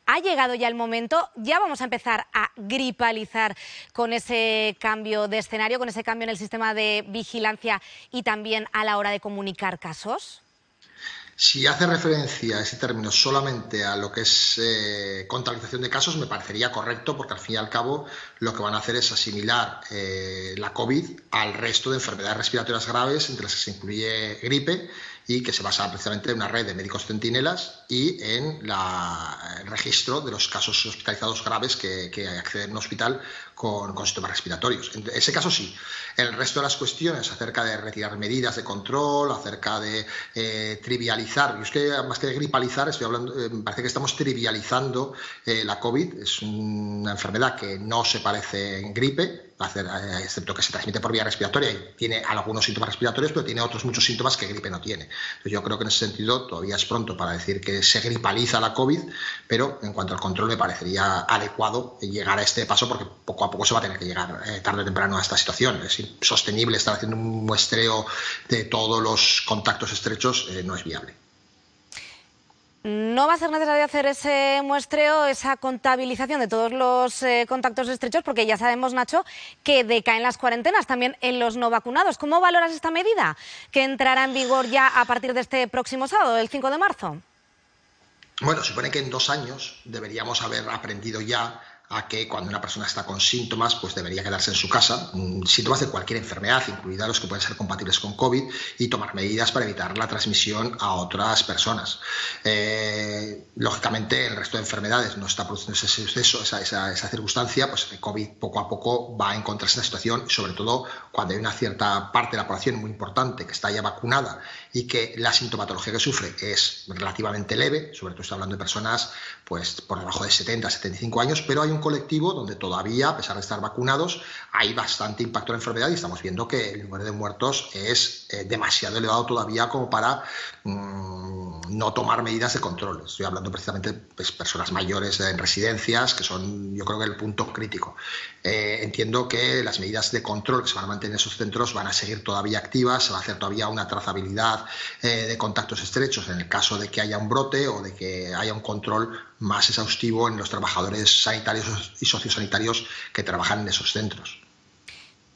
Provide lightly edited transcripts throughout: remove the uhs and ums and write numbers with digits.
¿Ha llegado ya el momento? ¿Ya vamos a empezar a gripalizar con ese cambio de escenario, con ese cambio en el sistema de vigilancia y también a la hora de comunicar casos? Si hace referencia ese término solamente a lo que es contabilización de casos, me parecería correcto, porque al fin y al cabo lo que van a hacer es asimilar la COVID al resto de enfermedades respiratorias graves, entre las que se incluye gripe, y que se basa precisamente en una red de médicos centinelas y en el registro de los casos hospitalizados graves que acceden a un hospital con síntomas respiratorios. En ese caso sí. El resto de las cuestiones acerca de retirar medidas de control, acerca de trivializar, yo es que más que de gripalizar estoy hablando, me parece que estamos trivializando la COVID. Es una enfermedad que no se parece en gripe, excepto que se transmite por vía respiratoria y tiene algunos síntomas respiratorios, pero tiene otros muchos síntomas que gripe no tiene. Entonces yo creo que en ese sentido todavía es pronto para decir que se gripaliza la COVID, pero en cuanto al control me parecería adecuado llegar a este paso, porque poco a poco se va a tener que llegar tarde o temprano a esta situación. Es insostenible estar haciendo un muestreo de todos los contactos estrechos, no es viable. No va a ser necesario hacer ese muestreo, esa contabilización de todos los contactos estrechos, porque ya sabemos, Nacho, que decaen las cuarentenas también en los no vacunados. ¿Cómo valoras esta medida que entrará en vigor ya a partir de este próximo sábado, el 5 de marzo? Bueno, supone que en 2 años deberíamos haber aprendido ya a que cuando una persona está con síntomas, pues debería quedarse en su casa, síntomas de cualquier enfermedad, incluidas los que pueden ser compatibles con COVID, y tomar medidas para evitar la transmisión a otras personas. Lógicamente, el resto de enfermedades no está produciendo ese suceso, esa circunstancia, pues el COVID poco a poco va a encontrarse en la situación, y sobre todo cuando hay una cierta parte de la población muy importante que está ya vacunada y que la sintomatología que sufre es relativamente leve, sobre todo está hablando de personas pues por debajo de 70, 75 años, pero hay un colectivo donde todavía, a pesar de estar vacunados, hay bastante impacto en la enfermedad y estamos viendo que el número de muertos es demasiado elevado todavía como para no tomar medidas de control. Estoy hablando precisamente de pues, personas mayores en residencias, que son, yo creo que el punto crítico. Entiendo que las medidas de control que se van a mantener en esos centros van a seguir todavía activas, se va a hacer todavía una trazabilidad de contactos estrechos en el caso de que haya un brote o de que haya un control más exhaustivo en los trabajadores sanitarios y sociosanitarios que trabajan en esos centros.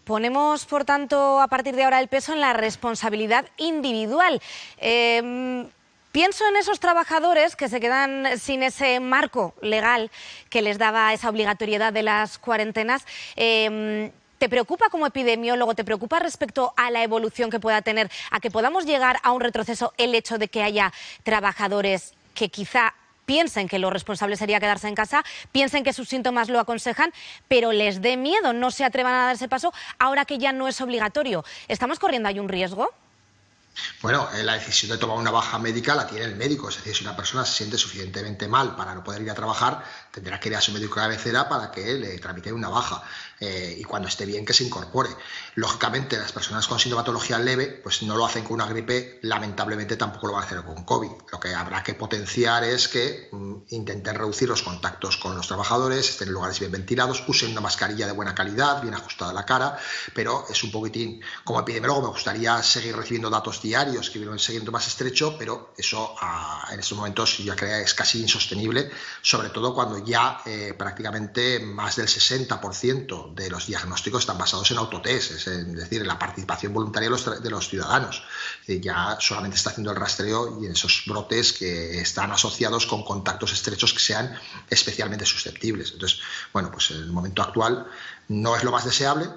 Ponemos, por tanto, a partir de ahora el peso en la responsabilidad individual. Pienso en esos trabajadores que se quedan sin ese marco legal que les daba esa obligatoriedad de las cuarentenas. ¿Te preocupa como epidemiólogo, te preocupa respecto a la evolución que pueda tener, a que podamos llegar a un retroceso el hecho de que haya trabajadores que quizá piensen que lo responsable sería quedarse en casa, piensen que sus síntomas lo aconsejan, pero les dé miedo, no se atrevan a dar ese paso ahora que ya no es obligatorio? ¿Estamos corriendo ahí un riesgo? Bueno, la decisión de tomar una baja médica la tiene el médico, es decir, si una persona se siente suficientemente mal para no poder ir a trabajar, tendrá que ir a su médico de cabecera para que le tramite una baja y cuando esté bien que se incorpore. Lógicamente, las personas con sintomatología leve pues no lo hacen con una gripe, lamentablemente tampoco lo van a hacer con COVID. Lo que habrá que potenciar es que intenten reducir los contactos con los trabajadores, estén en lugares bien ventilados, usen una mascarilla de buena calidad, bien ajustada a la cara, pero es un poquitín, como epidemiólogo me gustaría seguir recibiendo datos diarios que vienen siguiendo más estrecho, pero eso en estos momentos ya creo que es casi insostenible, sobre todo cuando ya prácticamente más del 60% de los diagnósticos están basados en autotest, es decir, en la participación voluntaria de los ciudadanos. Ya solamente está haciendo el rastreo y en esos brotes que están asociados con contactos estrechos que sean especialmente susceptibles. Entonces, bueno, pues en el momento actual no es lo más deseable,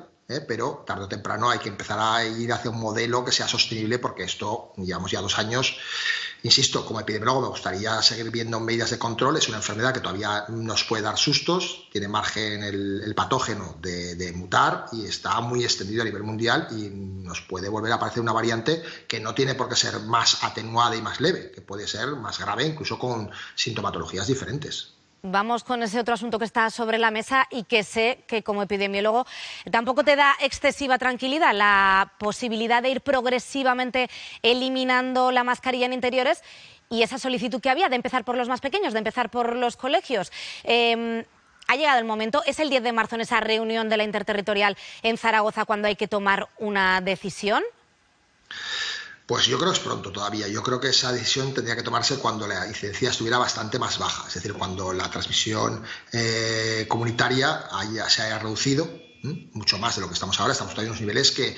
pero tarde o temprano hay que empezar a ir hacia un modelo que sea sostenible, porque esto, llevamos ya 2 años, insisto, como epidemiólogo me gustaría seguir viendo medidas de control, es una enfermedad que todavía nos puede dar sustos, tiene margen el patógeno de mutar y está muy extendido a nivel mundial y nos puede volver a aparecer una variante que no tiene por qué ser más atenuada y más leve, que puede ser más grave incluso con sintomatologías diferentes. Vamos con ese otro asunto que está sobre la mesa y que sé que como epidemiólogo tampoco te da excesiva tranquilidad, la posibilidad de ir progresivamente eliminando la mascarilla en interiores y esa solicitud que había de empezar por los más pequeños, de empezar por los colegios. Ha llegado el momento, es el 10 de marzo en esa reunión de la Interterritorial en Zaragoza cuando hay que tomar una decisión. Pues yo creo que es pronto todavía. Yo creo que esa decisión tendría que tomarse cuando la incidencia estuviera bastante más baja, es decir, cuando la transmisión comunitaria se haya reducido mucho más de lo que estamos ahora. Estamos todavía en unos niveles que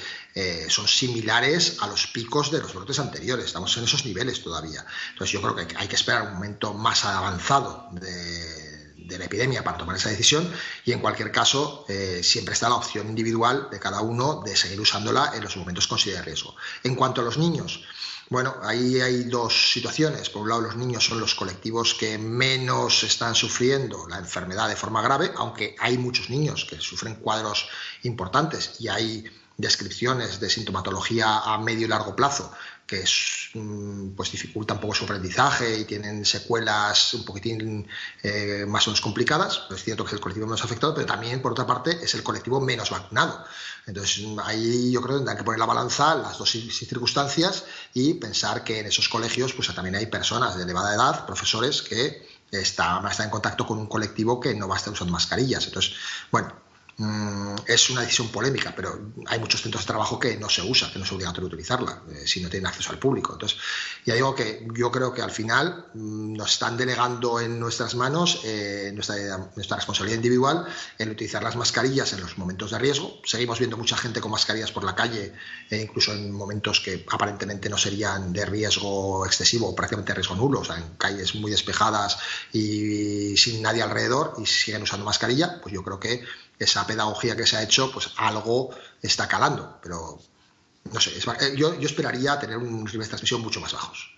son similares a los picos de los brotes anteriores. Estamos en esos niveles todavía. Entonces yo creo que hay que esperar un momento más avanzado de la epidemia para tomar esa decisión, y en cualquier caso siempre está la opción individual de cada uno de seguir usándola en los momentos que considere riesgo. En cuanto a los niños, bueno, ahí hay dos situaciones. Por un lado, los niños son los colectivos que menos están sufriendo la enfermedad de forma grave, aunque hay muchos niños que sufren cuadros importantes y hay descripciones de sintomatología a medio y largo plazo que pues dificulta un poco su aprendizaje y tienen secuelas un poquitín más o menos complicadas. Es cierto que es el colectivo menos afectado, pero también, por otra parte, es el colectivo menos vacunado. Entonces, ahí yo creo que tendrán que poner la balanza las dos circunstancias y pensar que en esos colegios pues también hay personas de elevada edad, profesores, que están en contacto con un colectivo que no va a estar usando mascarillas. Entonces, bueno, es una decisión polémica, pero hay muchos centros de trabajo que no se usa, que no es obligatorio utilizarla si no tienen acceso al público. Entonces, ya digo que yo creo que al final nos están delegando en nuestras manos nuestra responsabilidad individual en utilizar las mascarillas en los momentos de riesgo. Seguimos viendo mucha gente con mascarillas por la calle, incluso en momentos que aparentemente no serían de riesgo excesivo o prácticamente de riesgo nulo, o sea, en calles muy despejadas y sin nadie alrededor, y siguen usando mascarilla. Pues yo creo que esa pedagogía que se ha hecho, pues algo está calando, pero no sé, yo esperaría tener unos niveles de transmisión mucho más bajos.